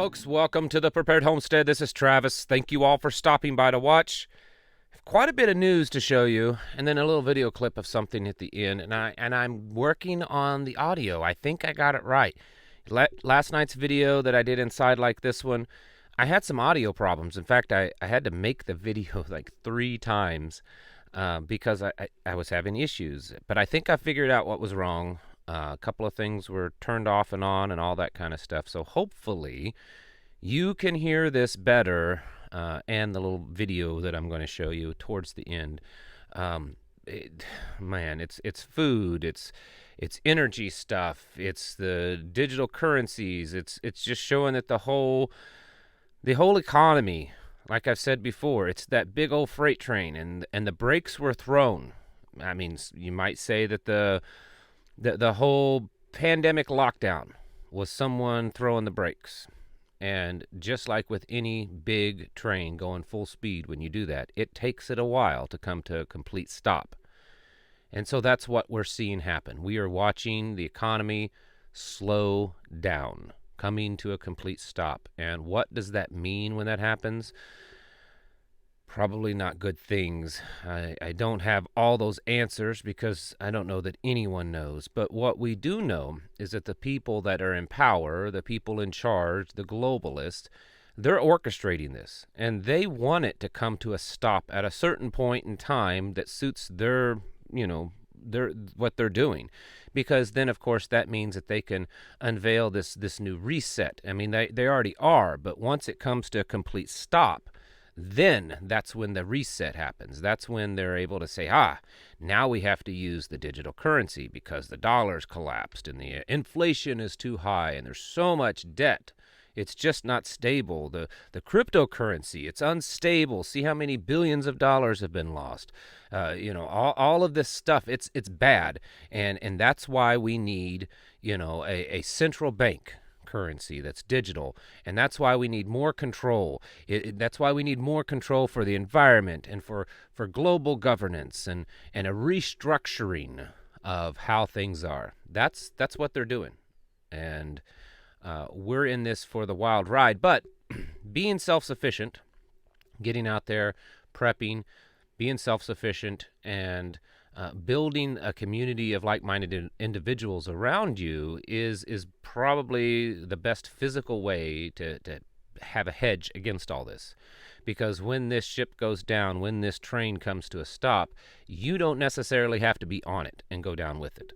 folks. Welcome to the Prepared Homestead. This is Travis. Thank you all for stopping by to watch. Quite a bit of news to show you, and then a little video clip of something at the end. And I'm working on the audio. I think I got it right. Last night's video that I did inside like this one, I had some audio problems. In fact, I had to make the video like 3 times because I was having issues. But I think I figured out what was wrong. A couple of things were turned off and on and all that kind of stuff. So hopefully you can hear this better and the little video that I'm going to show you towards the end. Man, it's food, it's energy stuff, it's the digital currencies, it's just showing that the whole economy, like I've said before, it's that big old freight train, and the brakes were thrown. I mean, you might say that the whole pandemic lockdown was someone throwing the brakes. And just like with any big train going full speed, when you do that, it takes it a while to come to a complete stop. And so that's what we're seeing happen. We are watching the economy slow down, coming to a complete stop. And what does that mean when that happens? Probably not good things. I don't have all those answers because I don't know that anyone knows. But what we do know is that the people that are in power, the people in charge, the globalists, they're orchestrating this. And they want it to come to a stop at a certain point in time that suits their what they're doing. Because then, of course, that means that they can unveil this new reset. I mean, they already are. But once it comes to a complete stop, then that's when the reset happens. That's when they're able to say, now we have to use the digital currency because the dollar's collapsed and the inflation is too high and there's so much debt. It's just not stable. The cryptocurrency, it's unstable. See how many billions of dollars have been lost. All of this stuff, it's bad. And that's why we need, a central bank currency that's digital, and that's why we need more control. That's why we need more control for the environment and for global governance and a restructuring of how things are. That's what they're doing, and we're in this for the wild ride. But being self-sufficient, getting out there, prepping, being self-sufficient, and building a community of like-minded individuals around you is probably the best physical way to have a hedge against all this. Because when this ship goes down, when this train comes to a stop, you don't necessarily have to be on it and go down with it.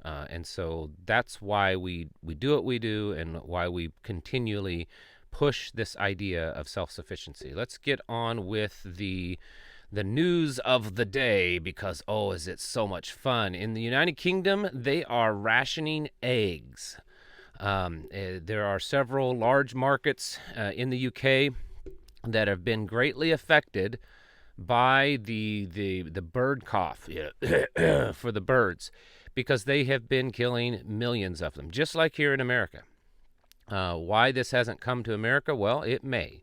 And so that's why we do what we do and why we continually push this idea of self-sufficiency. Let's get on with the news of the day, because is it so much fun. In the United Kingdom, they are rationing eggs. There are several large markets in the UK that have been greatly affected by the bird cough for the birds, because they have been killing millions of them, just like here in America. Why this hasn't come to America? Well, it may.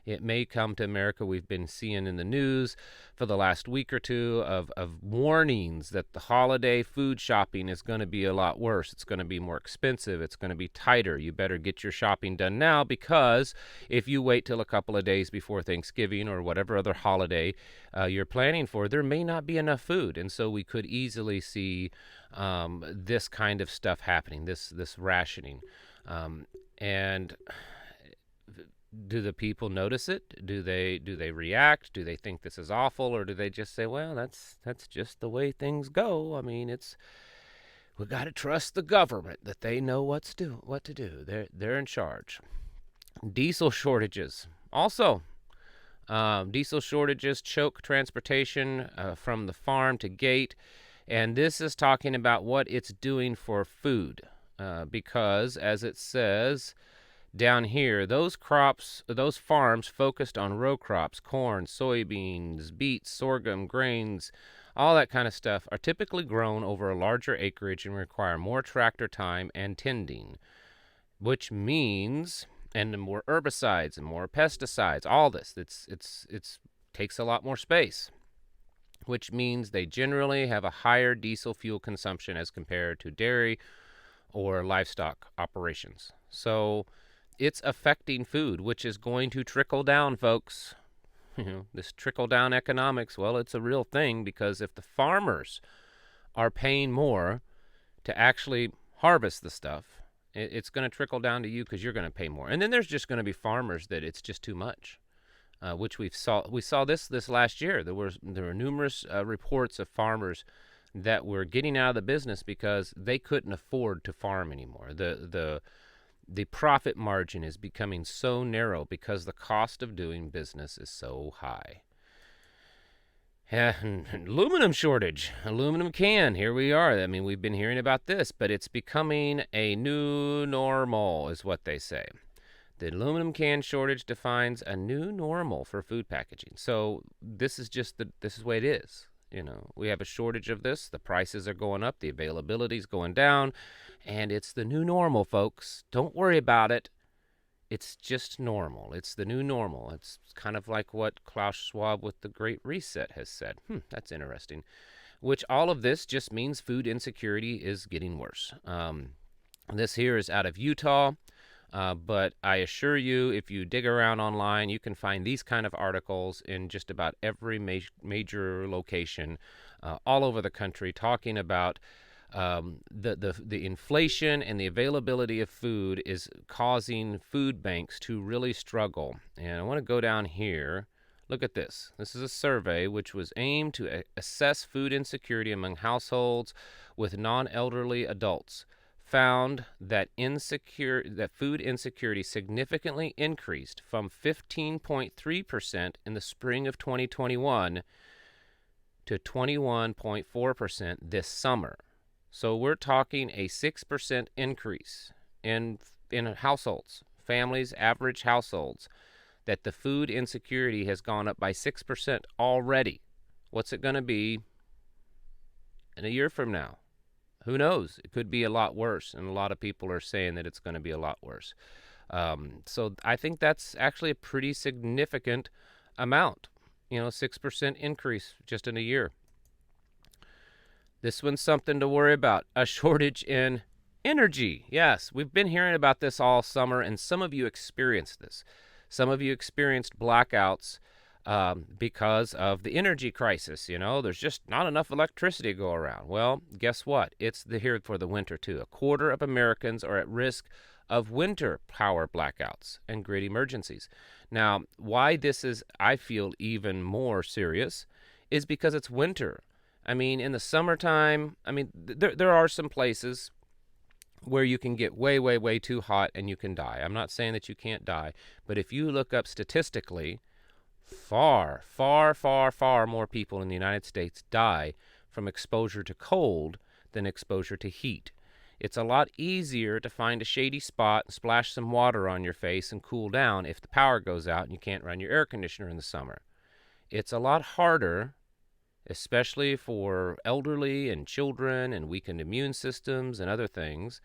It may come to America. We've been seeing in the news for the last week or two of warnings that the holiday food shopping is going to be a lot worse. It's going to be more expensive. It's going to be tighter. You better get your shopping done now, because if you wait till a couple of days before Thanksgiving or whatever other holiday you're planning for, there may not be enough food. And so we could easily see this kind of stuff happening, this rationing. And do the people notice it? Do they react? Do they think this is awful, or do they just say, well, that's just the way things go? I mean, we got to trust the government that they know what to do. They're in charge. Diesel shortages. Also, diesel shortages choke transportation from the farm to gate, and this is talking about what it's doing for food, because as it says down here, those farms focused on row crops, corn, soybeans, beets, sorghum, grains, all that kind of stuff, are typically grown over a larger acreage and require more tractor time and tending, which means, and more herbicides and more pesticides, all this, it's takes a lot more space, which means they generally have a higher diesel fuel consumption as compared to dairy or livestock operations. So it's affecting food, which is going to trickle down, folks. This trickle down economics, well, it's a real thing, because if the farmers are paying more to actually harvest the stuff, it's going to trickle down to you, because you're going to pay more. And then there's just going to be farmers that it's just too much, which we saw this last year. There were numerous reports of farmers that were getting out of the business because they couldn't afford to farm anymore. The profit margin is becoming so narrow because the cost of doing business is so high. And aluminum shortage, aluminum can, here we are. I mean, we've been hearing about this, but it's becoming a new normal, is what they say. The aluminum can shortage defines a new normal for food packaging. So this is the way it is. We have a shortage of this. The prices are going up. The availability is going down. And it's the new normal, folks. Don't worry about it. It's just normal. It's the new normal. It's kind of like what Klaus Schwab with the Great Reset has said. That's interesting. Which all of this just means food insecurity is getting worse. This here is out of Utah. But I assure you, if you dig around online, you can find these kind of articles in just about every major location all over the country, talking about the inflation and the availability of food is causing food banks to really struggle. And I want to go down here. Look at this. This is a survey which was aimed to assess food insecurity among households with non-elderly adults. Found that food insecurity significantly increased from 15.3% in the spring of 2021 to 21.4% this summer. So we're talking a 6% increase in households, families, average households, that the food insecurity has gone up by 6% already. What's it going to be in a year from now? Who knows? It could be a lot worse, and a lot of people are saying that it's going to be a lot worse. So I think that's actually a pretty significant amount, 6% increase just in a year. This one's something to worry about, a shortage in energy. Yes, we've been hearing about this all summer, and some of you experienced this. Some of you experienced blackouts because of the energy crisis. There's just not enough electricity to go around. Well, guess what? It's here for the winter, too. A quarter of Americans are at risk of winter power blackouts and grid emergencies. Now, why this is, I feel, even more serious is because it's winter. I mean, in the summertime, there are some places where you can get way, way, way too hot and you can die. I'm not saying that you can't die, but if you look up statistically, far, far, far, far more people in the United States die from exposure to cold than exposure to heat. It's a lot easier to find a shady spot and splash some water on your face and cool down if the power goes out and you can't run your air conditioner in the summer. It's a lot harder, especially for elderly and children and weakened immune systems and other things,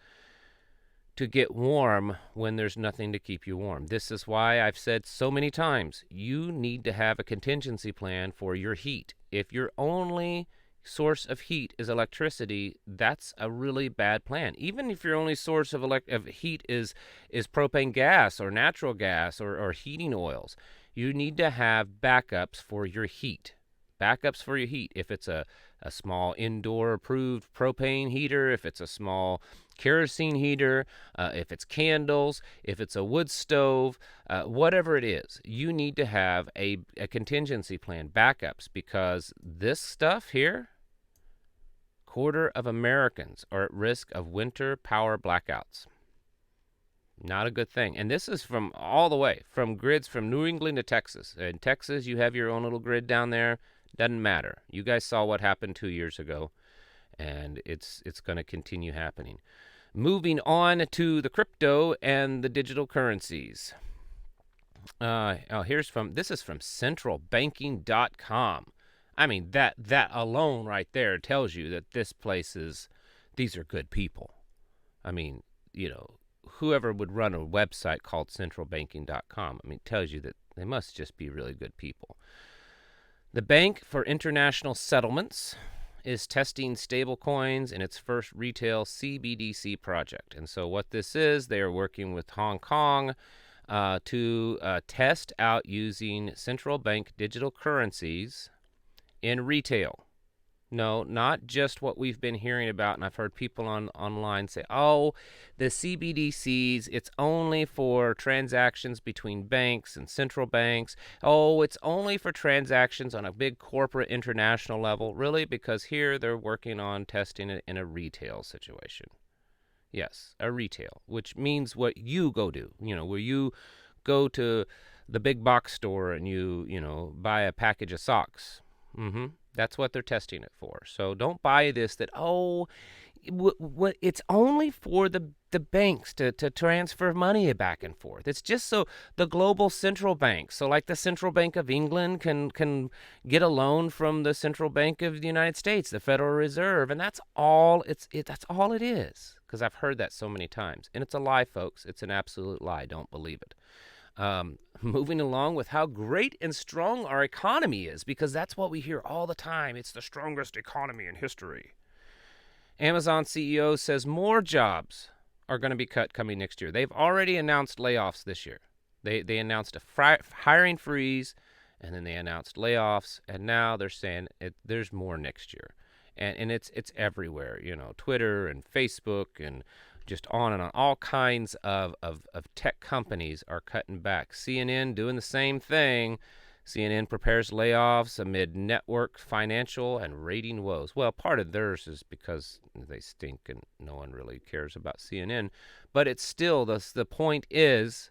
to get warm when there's nothing to keep you warm. This is why I've said so many times, you need to have a contingency plan for your heat. If your only source of heat is electricity, that's a really bad plan. Even if your only source of heat is propane gas or natural gas or heating oils, you need to have backups for your heat. Backups for your heat. If it's a small indoor approved propane heater, if it's a small kerosene heater, if it's candles, if it's a wood stove, whatever it is, you need to have a contingency plan, backups, because this stuff here, quarter of Americans are at risk of winter power blackouts. Not a good thing. And this is from all the way, from grids from New England to Texas. In Texas, you have your own little grid down there. Doesn't matter. You guys saw what happened 2 years ago, and it's going to continue happening. Moving on to the crypto and the digital currencies. This is from centralbanking.com. I mean, that alone right there tells you that these are good people. I mean, whoever would run a website called centralbanking.com, tells you that they must just be really good people. The Bank for International Settlements is testing stablecoins in its first retail CBDC project. And so what this is, they are working with Hong Kong to test out using central bank digital currencies in retail. No, not just what we've been hearing about, and I've heard people online say, oh, the CBDCs, it's only for transactions between banks and central banks. Oh, it's only for transactions on a big corporate international level. Really? Because here they're working on testing it in a retail situation. Yes, a retail, which means what you go do, where you go to the big box store and you buy a package of socks. That's what they're testing it for. So don't buy this that, it's only for the banks to transfer money back and forth. It's just so the global central banks, so like the Central Bank of England can get a loan from the Central Bank of the United States, the Federal Reserve, and that's all that's all it is. Because I've heard that so many times. And it's a lie, folks. It's an absolute lie. Don't believe it. Moving along with how great and strong our economy is, because that's what we hear all the time. It's the strongest economy in history. Amazon CEO says more jobs are going to be cut coming next year. They've already announced layoffs this year. They announced a hiring freeze, and then they announced layoffs, and now they're saying there's more next year. And it's everywhere, Twitter and Facebook and just on and on. All kinds of tech companies are cutting back. CNN doing the same thing. CNN prepares layoffs amid network financial and rating woes. Well, part of theirs is because they stink and no one really cares about CNN. But it's still, the point is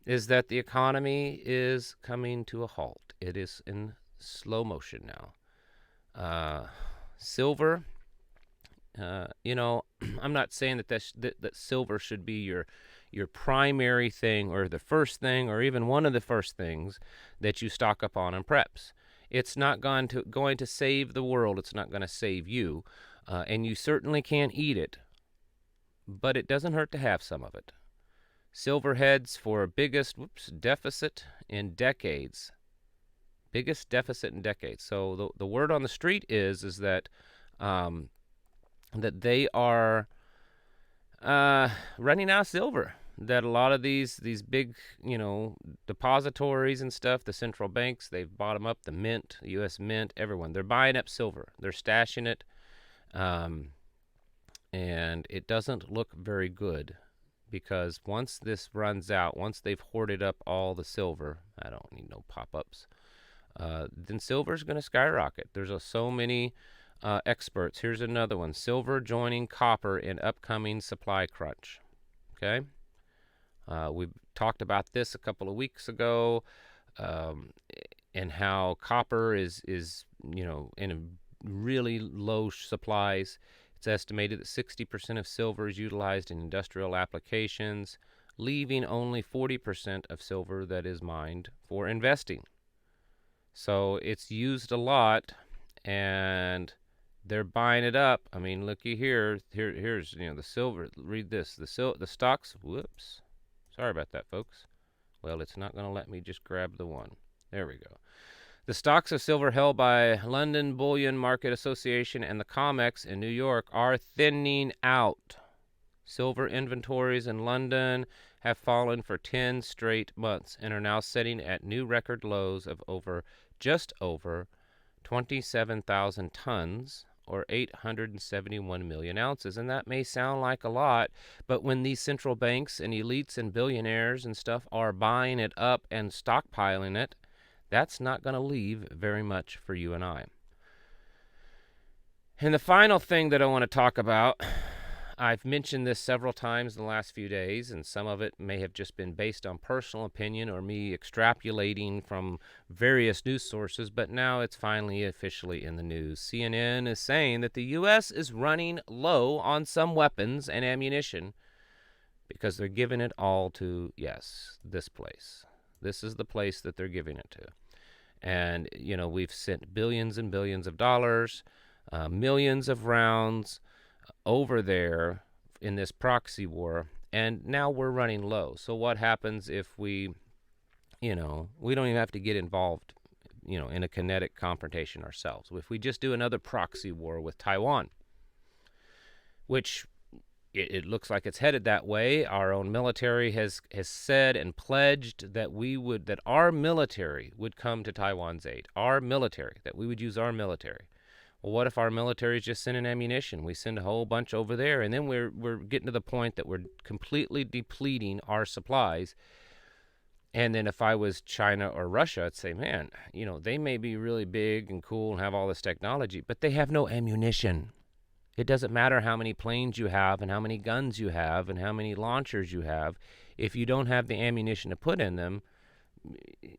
that the economy is coming to a halt. It is in slow motion now. Silver, I'm not saying that silver should be your primary thing or the first thing or even one of the first things that you stock up on preps. It's not going to save the world. It's not going to save you, and you certainly can't eat it, but it doesn't hurt to have some of it. Silver heads for biggest deficit in decades. Biggest deficit in decades. So the word on the street is that that they are running out of silver. That a lot of these big depositories and stuff, the central banks, they've bought them up. The Mint, the U.S. Mint, everyone, they're buying up silver. They're stashing it, and it doesn't look very good. Because once this runs out, once they've hoarded up all the silver, I don't need no pop-ups. Then silver's going to skyrocket. There's so many experts. Here's another one. Silver joining copper in upcoming supply crunch. Okay? We talked about this a couple of weeks ago, and how copper is in really low supplies. It's estimated that 60% of silver is utilized in industrial applications, leaving only 40% of silver that is mined for investing. So it's used a lot, and they're buying it up. I mean, looky here. Here's the silver. Read this. The stocks. Whoops. Sorry about that, folks. Well, it's not going to let me just grab the one. There we go. The stocks of silver held by London Bullion Market Association and the COMEX in New York are thinning out. Silver inventories in London have fallen for 10 straight months and are now sitting at new record lows of just over 27,000 tons or 871 million ounces. And that may sound like a lot, but when these central banks and elites and billionaires and stuff are buying it up and stockpiling it, that's not going to leave very much for you and I. And the final thing that I want to talk about, I've mentioned this several times in the last few days, and some of it may have just been based on personal opinion or me extrapolating from various news sources, but now it's finally officially in the news. CNN is saying that the U.S. is running low on some weapons and ammunition because they're giving it all to, yes, this place. This is the place that they're giving it to. And, we've sent billions and billions of dollars, millions of rounds over there in this proxy war, and now we're running low. So what happens if we don't even have to get involved in a kinetic confrontation ourselves. If we just do another proxy war with Taiwan, which it looks like it's headed that way. Our own military has said and pledged that our military would come to Taiwan's aid. Our military, that we would use our military. Well, what if our military is just sending ammunition? We send a whole bunch over there, and then we're getting to the point that we're completely depleting our supplies. And then if I was China or Russia, I'd say, man, they may be really big and cool and have all this technology, but they have no ammunition. It doesn't matter how many planes you have and how many guns you have and how many launchers you have. If you don't have the ammunition to put in them,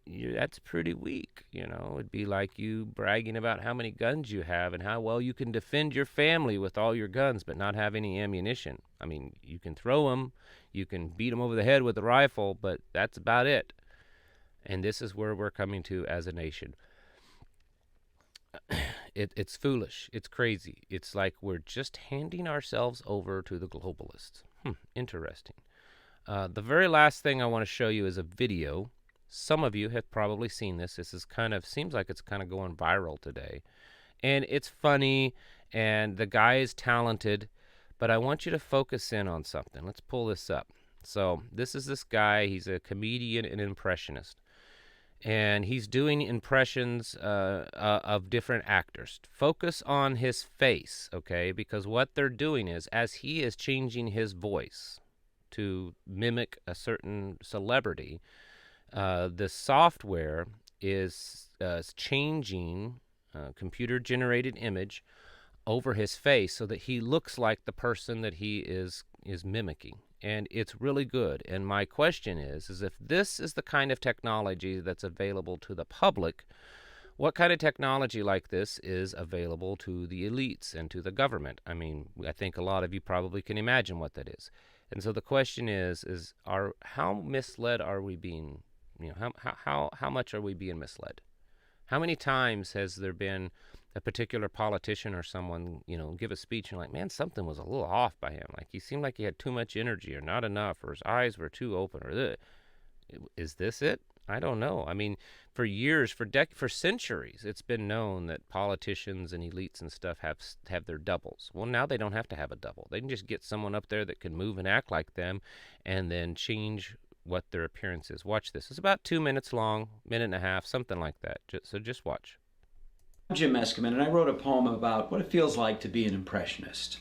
that's pretty weak. It'd be like you bragging about how many guns you have and how well you can defend your family with all your guns but not have any ammunition. I mean, you can throw them, you can beat them over the head with a rifle, but that's about it. And this is where we're coming to as a nation. It's foolish. It's crazy. It's like we're just handing ourselves over to the globalists. Interesting. The very last thing I want to show you is a video. Some of you have probably seen this. This is seems like it's kind of going viral today. And it's funny, and the guy is talented, but I want you to focus in on something. Let's pull this up. So this is this guy. He's a comedian and impressionist. And he's doing impressions of different actors. Focus on his face, okay? Because what they're doing is, as he is changing his voice to mimic a certain celebrity, the software is changing computer-generated image over his face so that he looks like the person that he is mimicking. And it's really good. And my question is if this is the kind of technology that's available to the public, what kind of technology like this is available to the elites and to the government? I mean, I think a lot of you probably can imagine what that is. And so the question is how misled are we being? How much are we being misled? How many times has there been a particular politician or someone, give a speech and like, man, something was a little off by him. Like he seemed like he had too much energy or not enough, or his eyes were too open, or is this it? I don't know. I mean, for years, for centuries, it's been known that politicians and elites and stuff have their doubles. Well, now they don't have to have a double. They can just get someone up there that can move and act like them and then change what their appearance is. Watch this. It's about 2 minutes long, minute and a half, something like that. So just watch. I'm Jim Eskerman, and I wrote a poem about what it feels like to be an impressionist.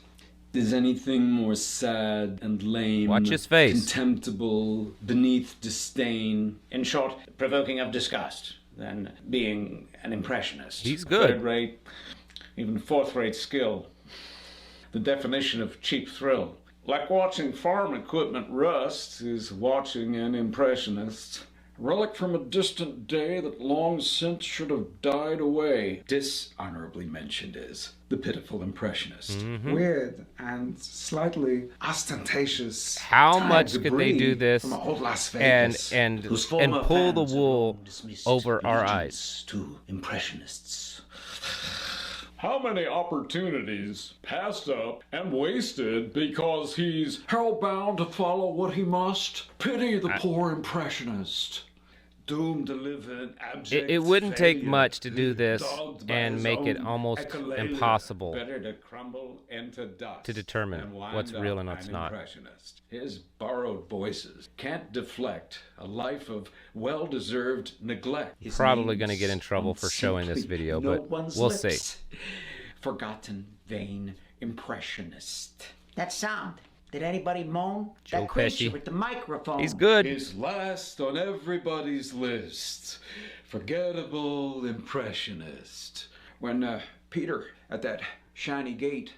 Is anything more sad and lame, watch his face, contemptible, beneath disdain, in short, provoking of disgust, than being an impressionist? He's good. Third-rate, even fourth-rate skill. The definition of cheap thrill. Like watching farm equipment rust is watching an impressionist. Relic from a distant day that long since should have died away. Dishonorably mentioned is the pitiful impressionist. Mm-hmm. Weird and slightly ostentatious. How much could they do this from old Las Vegas and pull the wool over our eyes? To impressionists. How many opportunities passed up and wasted because he's hell-bound to follow what he must? Pity the poor impressionist. Doomed to live in abject It wouldn't take failure, much to do this dogged by and his make it own almost echolalier. impossible Better to crumble into dust to determine than wind what's real up and what's an not. Impressionist. His borrowed voices can't deflect a life of well-deserved neglect. His Probably going to name's get in trouble for showing this simply video, no but one's we'll lips. see. Forgotten, vain impressionist. That sound. Did anybody moan? Joe That creature Pesci. with the microphone. He's good. He's last on everybody's list. Forgettable impressionist. When Peter, at that shiny gate,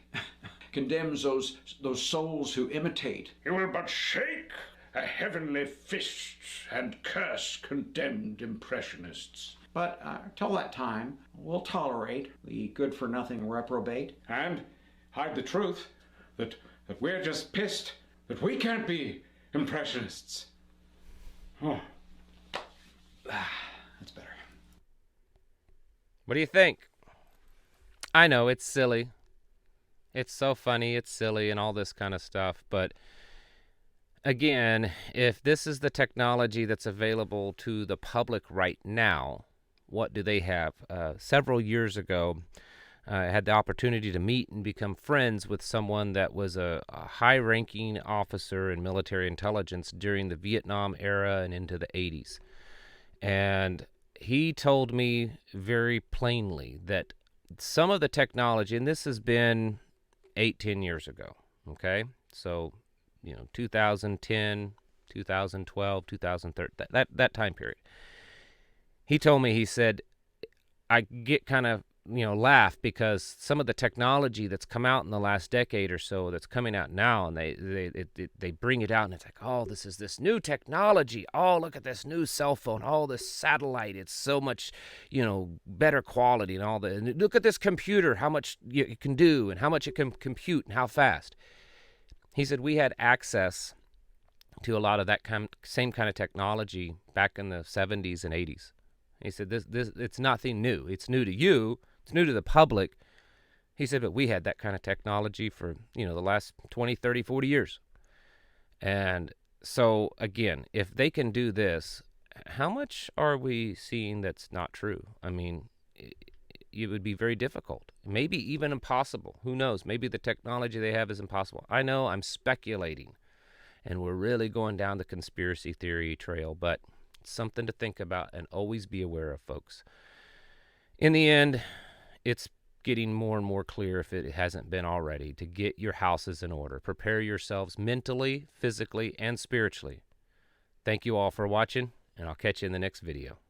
condemns those souls who imitate. He will but shake a heavenly fist and curse condemned impressionists. But till that time, we'll tolerate the good-for-nothing reprobate. And hide the truth that we're just pissed that we can't be impressionists. Oh. That's better. What do you think? I know, it's silly. It's so funny, it's silly, and all this kind of stuff. But again, if this is the technology that's available to the public right now, what do they have? Several years ago, I had the opportunity to meet and become friends with someone that was a high-ranking officer in military intelligence during the Vietnam era and into the 80s. And he told me very plainly that some of the technology, and this has been 8-10 years ago, okay? So, 2010, 2012, 2013, that time period. He told me, he said, I get kind of, laugh because some of the technology that's come out in the last decade or so that's coming out now, and they bring it out and it's like, oh, this is this new technology. Oh, look at this new cell phone. Oh, this satellite. It's so much, better quality and all that. And look at this computer, how much it can do and how much it can compute and how fast. He said we had access to a lot of that same kind of technology back in the 70s and 80s. He said, this it's nothing new. It's new to you. It's new to the public. He said, but we had that kind of technology for, the last 20, 30, 40 years. And so, again, if they can do this, how much are we seeing that's not true? I mean, it would be very difficult, maybe even impossible. Who knows? Maybe the technology they have is impossible. I know I'm speculating, and we're really going down the conspiracy theory trail, but something to think about and always be aware of, folks. In the end, it's getting more and more clear, if it hasn't been already, to get your houses in order. Prepare yourselves mentally, physically, and spiritually. Thank you all for watching, and I'll catch you in the next video.